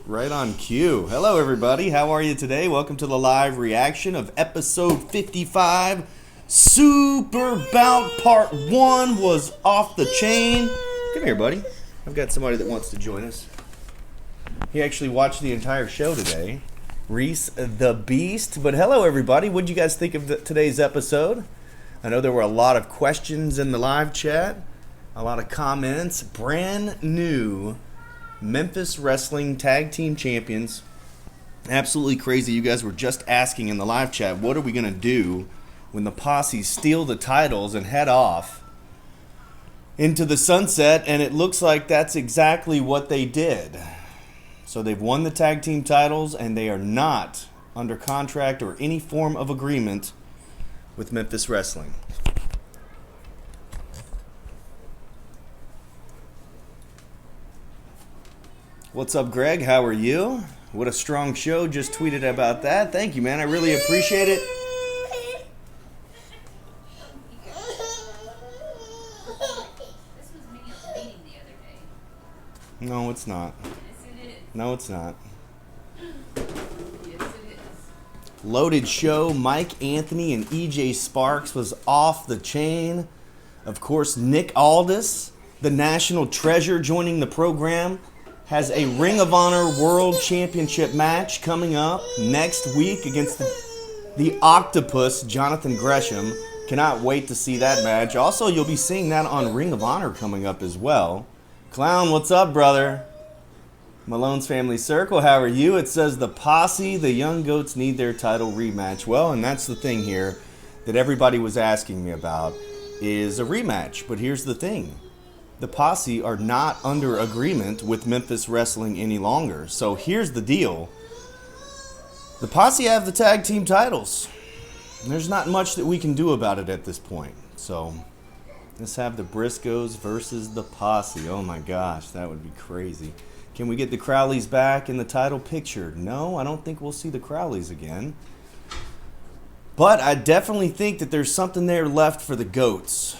Right on cue. Hello, everybody. How are you today? Welcome to the live reaction of episode 55. Super Bout Part 1 was off the chain. Come here, buddy. I've got somebody that wants to join us. He actually watched the entire show today. Reese the Beast. But hello, everybody. What did you guys think of today's episode? I know there were a lot of questions in the live chat, a lot of comments. Brand new Memphis Wrestling Tag Team Champions. Absolutely crazy. You guys were just asking in the live chat, what are we going to do when the Posse steal the titles and head off into the sunset? And it looks like that's exactly what they did. So they've won the tag team titles, and they are not under contract or any form of agreement with Memphis Wrestling. What's up, Greg? How are you? What a strong show. Just tweeted about that. Thank you, man. I really appreciate it. This was me at the meeting the other day. No, it's not. Yes, it is. No, it's not. Yes, it is. Loaded show. Mike Anthony and EJ Sparks was off the chain. Of course, Nick Aldis, the national treasure, joining the program, has a Ring of Honor World Championship match coming up next week against the Octopus, Jonathan Gresham. Cannot wait to see that match. Also, you'll be seeing that on Ring of Honor coming up as well. Clown, what's up, brother? Malone's Family Circle, how are you? It says the Posse, the Young Goats need their title rematch. Well, and that's the thing here that everybody was asking me about, is a rematch. But here's the thing. The Posse are not under agreement with Memphis Wrestling any longer. So here's the deal. The Posse have the tag team titles. There's not much that we can do about it at this point. So let's have the Briscoes versus the Posse. Oh my gosh, that would be crazy. Can we get the Crowleys back in the title picture? No, I don't think we'll see the Crowleys again. But I definitely think that there's something there left for the Goats.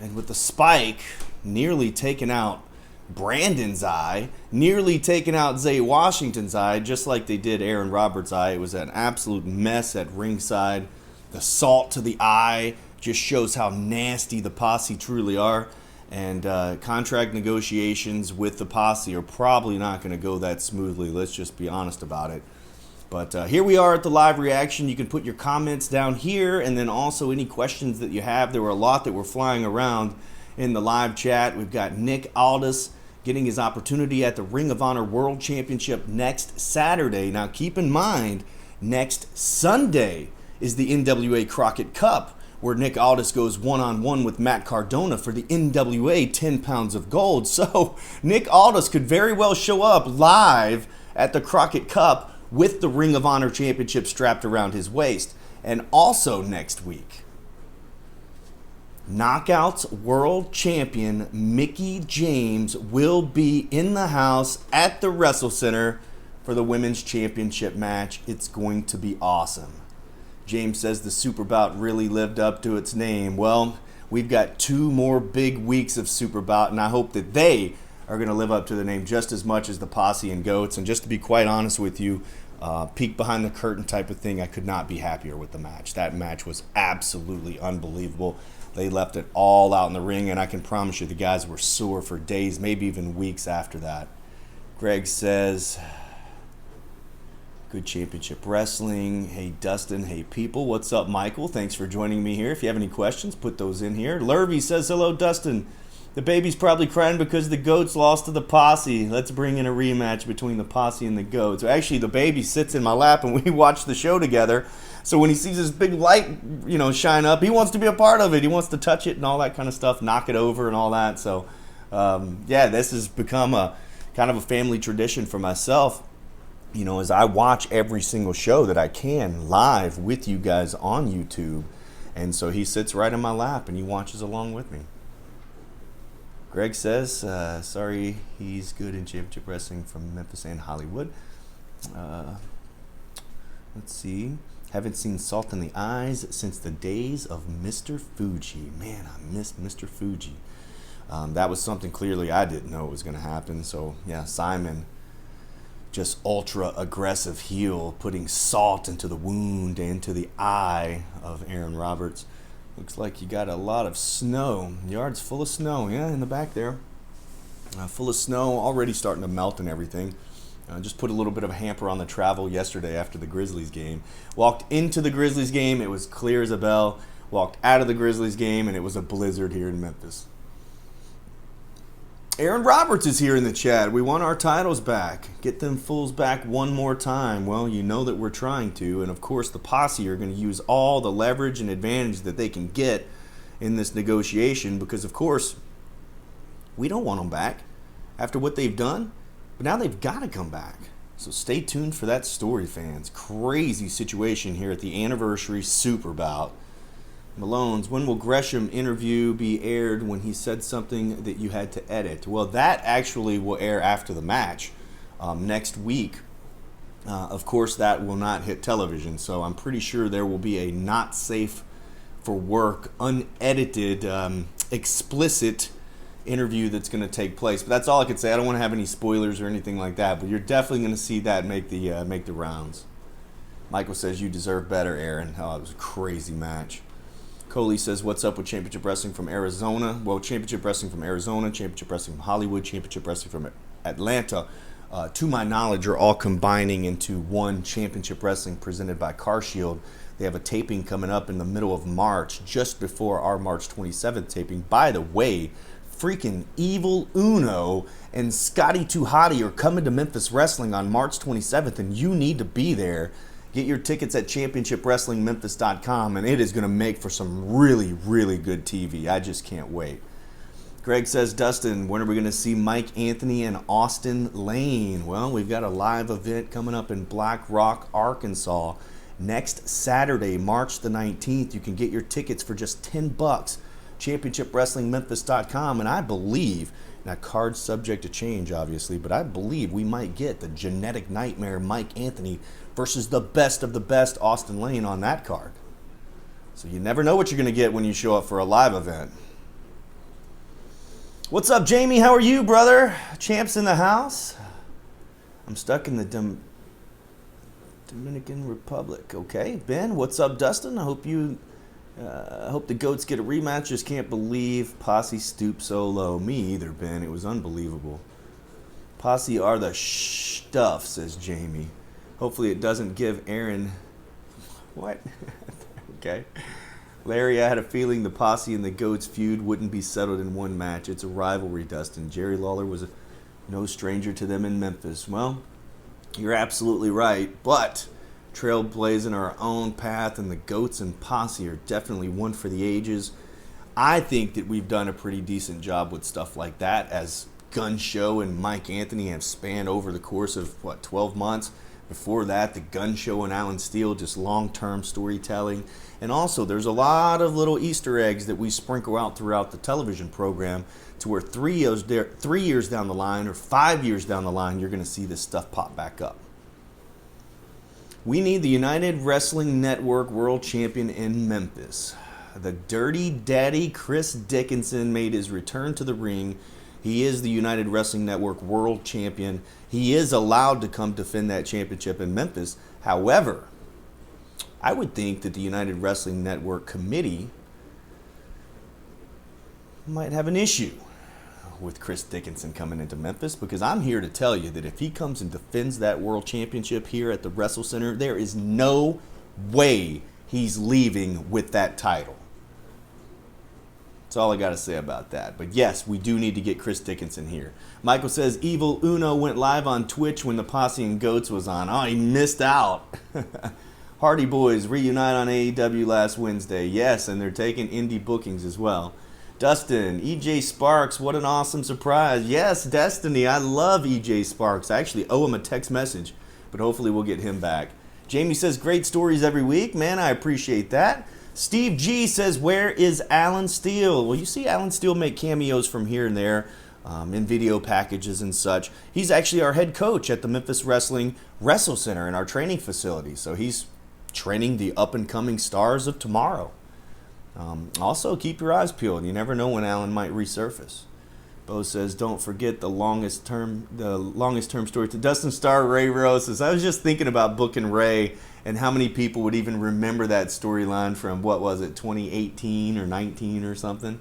And with the Spike nearly taking out Brandon's eye, nearly taking out Zay Washington's eye, just like they did Aaron Roberts' eye. It was an absolute mess at ringside. The salt to the eye just shows how nasty the Posse truly are. And contract negotiations with the Posse are probably not going to go that smoothly. Let's just be honest about it. But here we are at the live reaction. You can put your comments down here, and then also any questions that you have. There were a lot that were flying around in the live chat. We've got Nick Aldis getting his opportunity at the Ring of Honor World Championship next Saturday. Now keep in mind, next Sunday is the NWA Crockett Cup, where Nick Aldis goes one-on-one with Matt Cardona for the NWA 10 pounds of gold. So Nick Aldis could very well show up live at the Crockett Cup with the Ring of Honor Championship strapped around his waist. And also next week, Knockouts World Champion Mickie James will be in the house at the Wrestle Center for the Women's Championship match. It's going to be awesome. James says the Super Bout really lived up to its name. Well, we've got 2 more big weeks of Super Bout, and I hope that they are going to live up to the name just as much as the Posse and Goats. And just to be quite honest with you, peek behind the curtain type of thing, I could not be happier with the match. That match was absolutely unbelievable. They left it all out in the ring, and I can promise you the guys were sore for days, maybe even weeks after that. Greg says, good championship wrestling. Hey, Dustin. Hey, people. What's up, Michael? Thanks for joining me here. If you have any questions, put those in here. Lurvy says, hello, Dustin. The baby's probably crying because the Goats lost to the Posse. Let's bring in a rematch between the Posse and the Goats. Actually, the baby sits in my lap, and we watch the show together. So when he sees this big light, shine up, he wants to be a part of it. He wants to touch it and all that kind of stuff, knock it over and all that. So, this has become a kind of a family tradition for myself. As I watch every single show that I can live with you guys on YouTube. And so he sits right in my lap and he watches along with me. Greg says, sorry, he's good in championship wrestling from Memphis and Hollywood. Let's see. Haven't seen Salt in the Eyes since the days of Mr. Fuji. Man, I missed Mr. Fuji. That was something clearly I didn't know was going to happen. So, yeah, Simon just ultra aggressive heel, putting salt into the wound, into the eye of Aaron Roberts. Looks like you got a lot of snow. Yard's full of snow, yeah, in the back there. Full of snow, already starting to melt and everything. Just put a little bit of a hamper on the travel yesterday after the Grizzlies game. Walked into the Grizzlies game, it was clear as a bell. Walked out of the Grizzlies game, and it was a blizzard here in Memphis. Aaron Roberts is here in the chat. We want our titles back. Get them fools back one more time. Well, you know that we're trying to. And, of course, the posse are going to use all the leverage and advantage that they can get in this negotiation because, of course, we don't want them back after what they've done. But now they've got to come back. So stay tuned for that story, fans. Crazy situation here at the anniversary Super Bout. Malone's, when will Gresham interview be aired when he said something that you had to edit? Well, that actually will air after the match next week. Of course, that will not hit television, so I'm pretty sure there will be a not safe for work, unedited, explicit interview that's going to take place. But that's all I could say. I don't want to have any spoilers or anything like that, but you're definitely going to see that make the rounds. Michael says, you deserve better, Aaron. Oh, it was a crazy match. Coley says, what's up with Championship Wrestling from Arizona? Well, Championship Wrestling from Arizona, Championship Wrestling from Hollywood, Championship Wrestling from Atlanta, to my knowledge, are all combining into one Championship Wrestling presented by CarShield. They have a taping coming up in the middle of March, just before our March 27th taping. By the way, freaking Evil Uno and Scotty 2 Hotty are coming to Memphis Wrestling on March 27th, and you need to be there. Get your tickets at championshipwrestlingmemphis.com, and it is going to make for some really, really good TV. I just can't wait. Greg says, Dustin, when are we going to see Mike Anthony and Austin Lane? Well, we've got a live event coming up in Black Rock, Arkansas next Saturday, March the 19th. You can get your tickets for just $10. championshipwrestlingmemphis.com, and I believe, now card subject to change obviously, but I believe we might get the genetic nightmare Mike Anthony versus the best of the best Austin Lane on that card. So you never know what you're going to get when you show up for a live event. What's up, Jamie? How are you, brother? Champs in the house? I'm stuck in the Dominican Republic. Okay, Ben, what's up, Dustin? I hope the goats get a rematch. Just can't believe Posse stooped so low. Me either, Ben. It was unbelievable. Posse are the stuff, says Jamie. Hopefully it doesn't give Aaron... What? Okay. Larry, I had a feeling the Posse and the Goats feud wouldn't be settled in one match. It's a rivalry, Dustin. Jerry Lawler was no stranger to them in Memphis. Well, you're absolutely right, but trailblazing our own path, and the Goats and Posse are definitely one for the ages. I think that we've done a pretty decent job with stuff like that, as Gun Show and Mike Anthony have spanned over the course of, 12 months. Before that, the Gun Show and Alan Steele, just long-term storytelling. And also, there's a lot of little Easter eggs that we sprinkle out throughout the television program to where 3 years down the line or 5 years down the line, you're going to see this stuff pop back up. We need the United Wrestling Network World Champion in Memphis. The Dirty Daddy Chris Dickinson made his return to the ring. He is the United Wrestling Network World Champion. He is allowed to come defend that championship in Memphis. However, I would think that the United Wrestling Network committee might have an issue with Chris Dickinson coming into Memphis, because I'm here to tell you that if he comes and defends that World Championship here at the Wrestle Center, there is no way he's leaving with that title. That's all I got to say about that. But yes, we do need to get Chris Dickinson here. Michael says, Evil Uno went live on Twitch when the Posse and Goats was on. Oh, he missed out. Hardy Boys reunite on AEW last Wednesday. Yes, and they're taking indie bookings as well. Dustin, EJ Sparks, what an awesome surprise. Yes, Destiny, I love EJ Sparks. I actually owe him a text message, but hopefully we'll get him back. Jamie says, great stories every week. Man, I appreciate that. Steve G says, where is Alan Steele? Well, you see Alan Steele make cameos from here and there in video packages and such. He's actually our head coach at the Memphis Wrestling Wrestle Center in our training facility. So he's training the up-and-coming stars of tomorrow. Also, keep your eyes peeled. You never know when Alan might resurface. Bo says, don't forget the longest term story. To Dustin Starr, Ray Rose says, I was just thinking about booking Ray and how many people would even remember that storyline from, what was it, 2018 or 19 or something?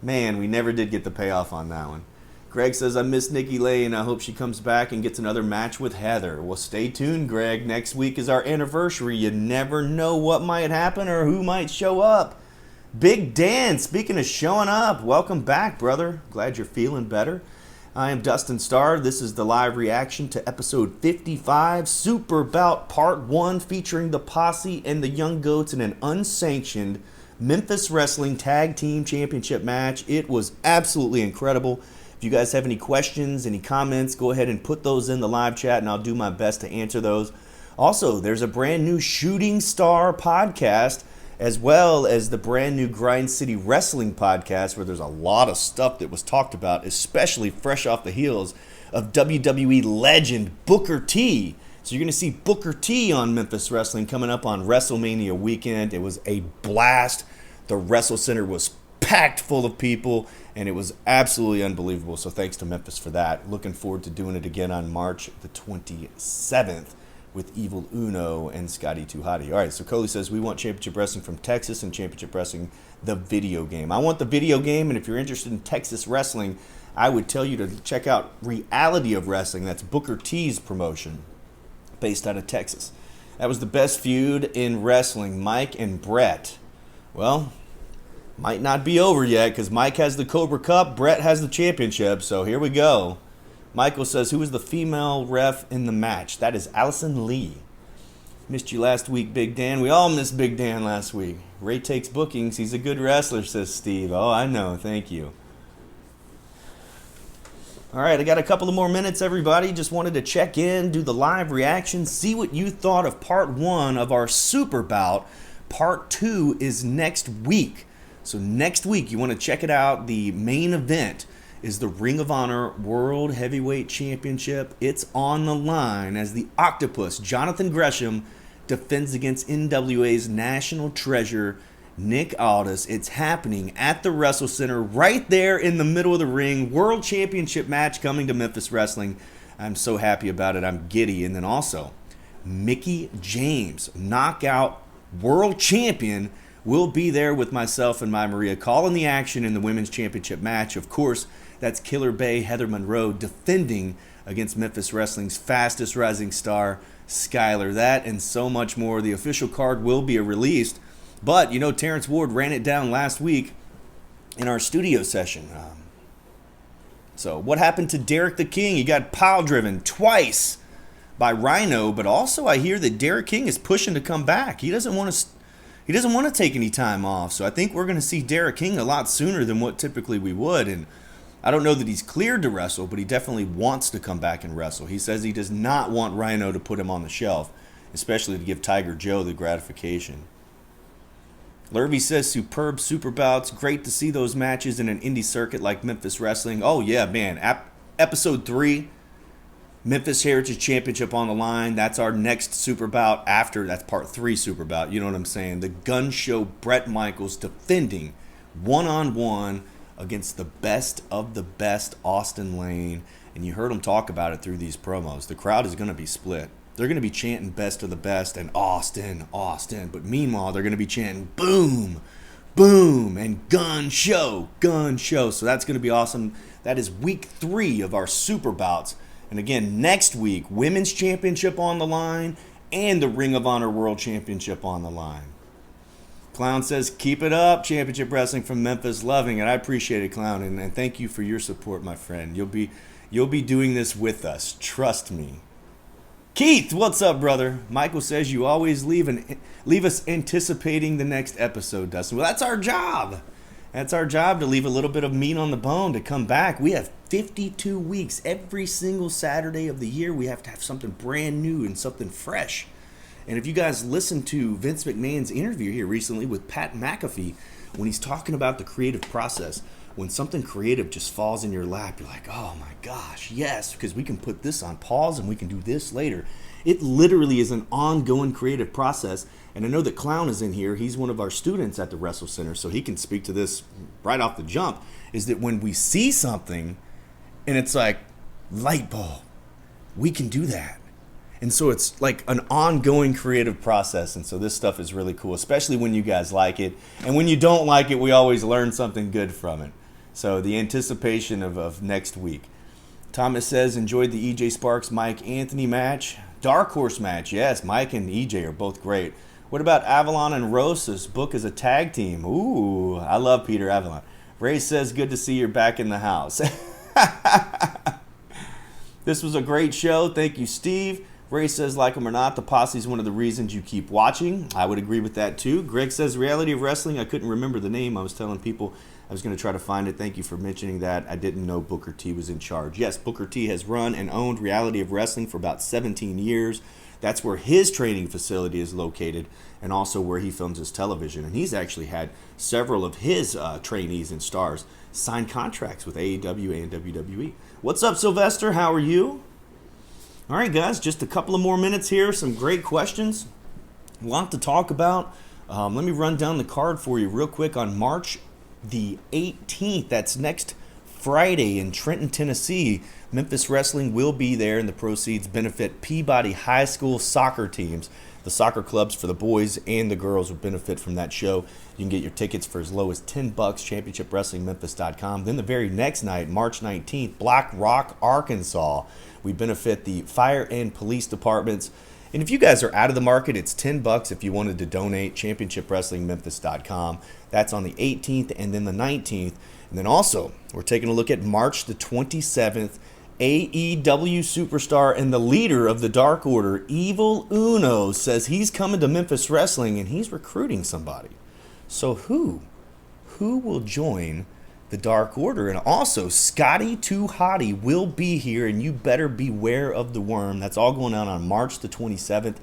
Man, we never did get the payoff on that one. Greg says, I miss Nikki Lane. I hope she comes back and gets another match with Heather. Well, stay tuned, Greg. Next week is our anniversary. You never know what might happen or who might show up. Big Dan, speaking of showing up, welcome back, brother. Glad you're feeling better. I am Dustin Starr. This is the live reaction to episode 55, Super Bout Part 1, featuring the Posse and the Young Goats in an unsanctioned Memphis Wrestling Tag Team Championship match. It was absolutely incredible. If you guys have any questions, any comments, go ahead and put those in the live chat, and I'll do my best to answer those. Also, there's a brand new Shooting Star podcast, as well as the brand new Grind City Wrestling podcast, where there's a lot of stuff that was talked about, especially fresh off the heels of WWE legend Booker T. So you're going to see Booker T on Memphis Wrestling coming up on Wrestlemania weekend. It was a blast. The Wrestle Center was packed full of people, and it was absolutely unbelievable. So thanks to Memphis for that. Looking forward to doing it again on March the 27th. With Evil Uno and Scotty Too Hottie. All right, so Coley says, we want Championship Wrestling from Texas and Championship Wrestling, the video game. I want the video game, and if you're interested in Texas wrestling, I would tell you to check out Reality of Wrestling. That's Booker T's promotion, based out of Texas. That was the best feud in wrestling, Mike and Brett. Well, might not be over yet, because Mike has the Cobra Cup, Brett has the championship, so here we go. Michael says, who was the female ref in the match? That is Allison Lee. Missed you last week, Big Dan. We all missed Big Dan last week. Ray takes bookings. He's a good wrestler, says Steve. Oh, I know. Thank you. All right, I got a couple of more minutes, everybody. Just wanted to check in, do the live reaction, see what you thought of Part 1 of our Super Bout. Part 2 is next week. So next week, you want to check it out. The main event is the Ring of Honor World Heavyweight Championship. It's on the line as the Octopus, Jonathan Gresham, defends against NWA's national treasure, Nick Aldis. It's happening at the Wrestle Center, right there in the middle of the ring. World Championship match coming to Memphis Wrestling. I'm so happy about it. I'm giddy. And then also, Mickie James, knockout world champion, will be there with myself and my Maria calling the action in the Women's Championship match. Of course, that's Killer Bay Heather Monroe defending against Memphis Wrestling's fastest rising star, Skylar. That and so much more. The official card will be released. But, you know, Terrence Ward ran it down last week in our studio session. So what happened to Derek the King? He got pile driven twice by Rhino, but also I hear that Derek King is pushing to come back. He doesn't want to take any time off. So I think we're going to see Derek King a lot sooner than what typically we would. And I don't know that he's cleared to wrestle, but he definitely wants to come back and wrestle. He says he does not want Rhino to put him on the shelf, especially to give Tiger Joe the gratification. Lurvy says, superb Super Bouts. Great to see those matches in an indie circuit like Memphis Wrestling. Oh, yeah, man. Episode 3, Memphis Heritage Championship on the line. That's our next Super Bout after. That's Part 3 Super Bout. You know what I'm saying? The Gun Show Brett Michaels defending one-on-one against the best of the best, Austin Lane. And you heard him talk about it through these promos. The crowd is going to be split. They're going to be chanting best of the best and Austin, Austin. But meanwhile, they're going to be chanting boom, boom, and gun show, gun show. So that's going to be awesome. That is week 3 of our Super Bouts. And again, next week, Women's Championship on the line and the Ring of Honor World Championship on the line. Clown says, keep it up, Championship Wrestling from Memphis. Loving it. I appreciate it, Clown. And thank you for your support, my friend. You'll be doing this with us. Trust me. Keith, what's up, brother? Michael says you always leave us anticipating the next episode, Dustin. Well, that's our job. That's our job, to leave a little bit of meat on the bone to come back. We have 52 weeks. Every single Saturday of the year, we have to have something brand new and something fresh. And if you guys listen to Vince McMahon's interview here recently with Pat McAfee, when he's talking about the creative process, when something creative just falls in your lap, you're like, oh my gosh, yes, because we can put this on pause and we can do this later. It literally is an ongoing creative process. And I know that Clown is in here. He's one of our students at the Wrestle Center, so he can speak to this right off the jump, is that when we see something And it's like, light bulb, we can do that. And so it's like an ongoing creative process. And so this stuff is really cool, especially when you guys like it. And when you don't like it, we always learn something good from it. So the anticipation of next week. Thomas says, enjoyed the EJ Sparks, Mike Anthony match. Dark Horse match, yes. Mike and EJ are both great. What about Avalon and Rosas? Book as a tag team. Ooh, I love Peter Avalon. Ray says, good to see you're back in the house. This was a great show. Thank you, Steve. Ray says, like him or not, the posse is one of the reasons you keep watching. I would agree with that, too. Greg says, reality of wrestling. I couldn't remember the name. I was telling people I was going to try to find it. Thank you for mentioning that. I didn't know Booker T was in charge. Yes, Booker T has run and owned Reality of Wrestling for about 17 years. That's where his training facility is located and also where he films his television. And he's actually had several of his trainees and stars sign contracts with AEW and WWE. What's up, Sylvester? How are you? All right, guys, just a couple of more minutes here. Some great questions. A lot to talk about. Let me run down the card for you real quick. On March the 18th, that's next Friday in Trenton, Tennessee, Memphis Wrestling will be there, and the proceeds benefit Peabody High School soccer teams. The soccer clubs for the boys and the girls will benefit from that show. You can get your tickets for as low as $10, championshipwrestlingmemphis.com. Then the very next night, March 19th, Black Rock, Arkansas, we benefit the fire and police departments. And if you guys are out of the market, it's $10 if you wanted to donate, championshipwrestlingmemphis.com. That's on the 18th and then the 19th. And then also, we're taking a look at March the 27th, AEW superstar and the leader of the Dark Order, Evil Uno, says he's coming to Memphis Wrestling and he's recruiting somebody. So who will join the Dark Order? And also, Scotty 2 Hottie will be here, and you better beware of the worm. That's all going on March the 27th.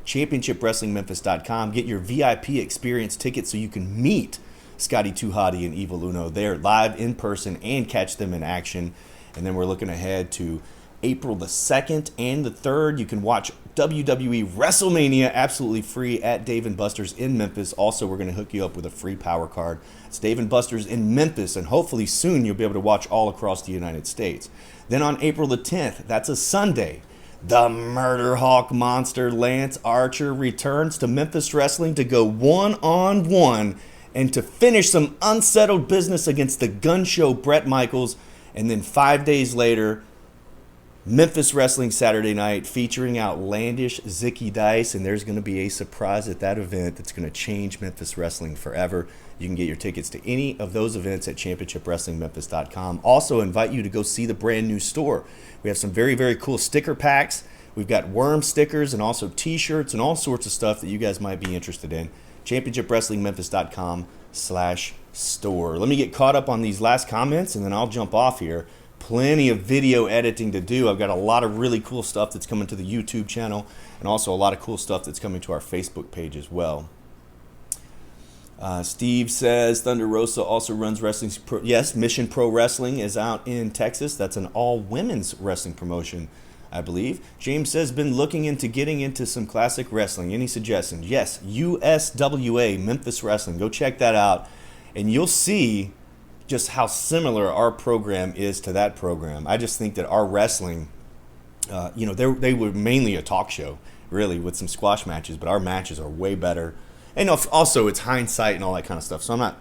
ChampionshipWrestlingMemphis.com. Get your VIP experience ticket so you can meet Scotty 2 Hottie and Evil Uno there live in person and catch them in action. And then we're looking ahead to April the 2nd and the 3rd. You can watch WWE Wrestlemania absolutely free at Dave & Buster's in Memphis. Also, we're going to hook you up with a free power card. It's Dave & Buster's in Memphis, and hopefully soon you'll be able to watch all across the United States. Then on April the 10th, that's a Sunday, the Murder Hawk Monster Lance Archer returns to Memphis Wrestling to go one-on-one and to finish some unsettled business against the gun show Bret Michaels. And then 5 days later, Memphis Wrestling Saturday night featuring outlandish Zicky Dice, and there's going to be a surprise at that event that's going to change Memphis Wrestling forever. You can get your tickets to any of those events at championshipwrestlingmemphis.com. Also invite you to go see the brand new store. We have some very, very cool sticker packs. We've got worm stickers and also t-shirts and all sorts of stuff that you guys might be interested in. championshipwrestlingmemphis.com/store. Let me get caught up on these last comments and then I'll jump off here. Plenty of video editing to do. I've got a lot of really cool stuff that's coming to the YouTube channel and also a lot of cool stuff that's coming to our Facebook page as well. Steve says Thunder Rosa also runs wrestling. Yes, Mission Pro Wrestling is out in Texas. That's an all-women's wrestling promotion, I believe. James says, been looking into getting into some classic wrestling. Any suggestions? Yes, USWA, Memphis Wrestling. Go check that out, and you'll see just how similar our program is to that program. I just think that our wrestling, they were mainly a talk show, really, with some squash matches, but our matches are way better. And also, it's hindsight and all that kind of stuff. So I'm not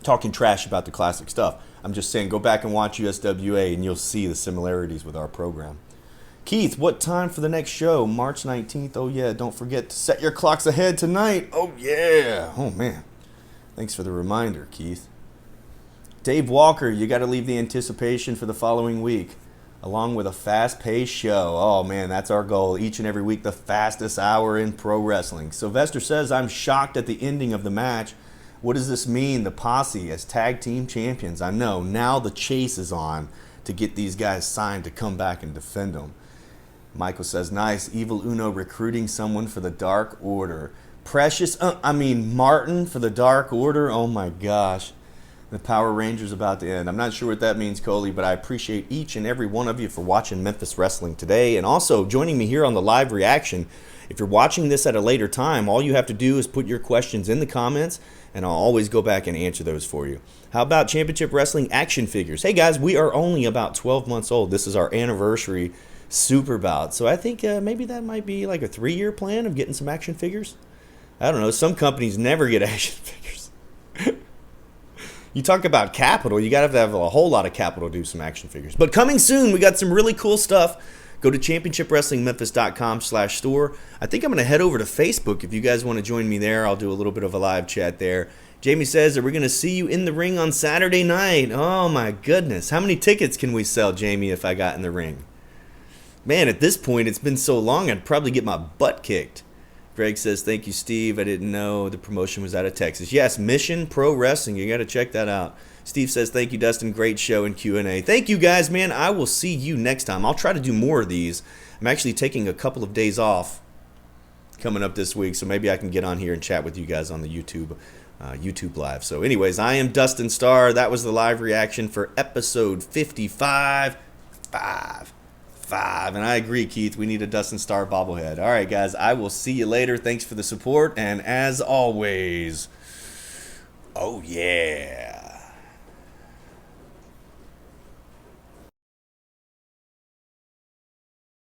talking trash about the classic stuff. I'm just saying go back and watch USWA, and you'll see the similarities with our program. Keith, what time for the next show? March 19th. Oh, yeah, don't forget to set your clocks ahead tonight. Oh, yeah. Oh, man. Thanks for the reminder, Keith. Dave Walker, you got to leave the anticipation for the following week, along with a fast-paced show. Oh, man, that's our goal. Each and every week, the fastest hour in pro wrestling. Sylvester says, I'm shocked at the ending of the match. What does this mean? The Posse as tag team champions. I know. Now the chase is on to get these guys signed to come back and defend them. Michael says, nice. Evil Uno recruiting someone for the Dark Order. Martin for the Dark Order. Oh, my gosh. The Power Rangers about to end. I'm not sure what that means, Coley, but I appreciate each and every one of you for watching Memphis Wrestling today and also joining me here on the live reaction. If you're watching this at a later time, all you have to do is put your questions in the comments, and I'll always go back and answer those for you. How about Championship Wrestling action figures? Hey, guys, we are only about 12 months old. This is our anniversary super bout, so I think maybe that might be like a 3-year plan of getting some action figures. I don't know. Some companies never get action figures. You talk about capital, you got to have a whole lot of capital to do some action figures. But coming soon, we got some really cool stuff. Go to championshipwrestlingmemphis.com/store. I think I'm going to head over to Facebook if you guys want to join me there. I'll do a little bit of a live chat there. Jamie says, are we going to see you in the ring on Saturday night? Oh, my goodness. How many tickets can we sell, Jamie, if I got in the ring? Man, at this point, it's been so long, I'd probably get my butt kicked. Greg says, thank you, Steve. I didn't know the promotion was out of Texas. Yes, Mission Pro Wrestling. You got to check that out. Steve says, thank you, Dustin. Great show and Q&A. Thank you, guys, man. I will see you next time. I'll try to do more of these. I'm actually taking a couple of days off coming up this week, so maybe I can get on here and chat with you guys on the YouTube Live. So anyways, I am Dustin Starr. That was the live reaction for episode 55. And I agree, Keith, we need a Dustin Starr bobblehead. All right, guys, I will see you later. Thanks for the support, and as always, oh yeah.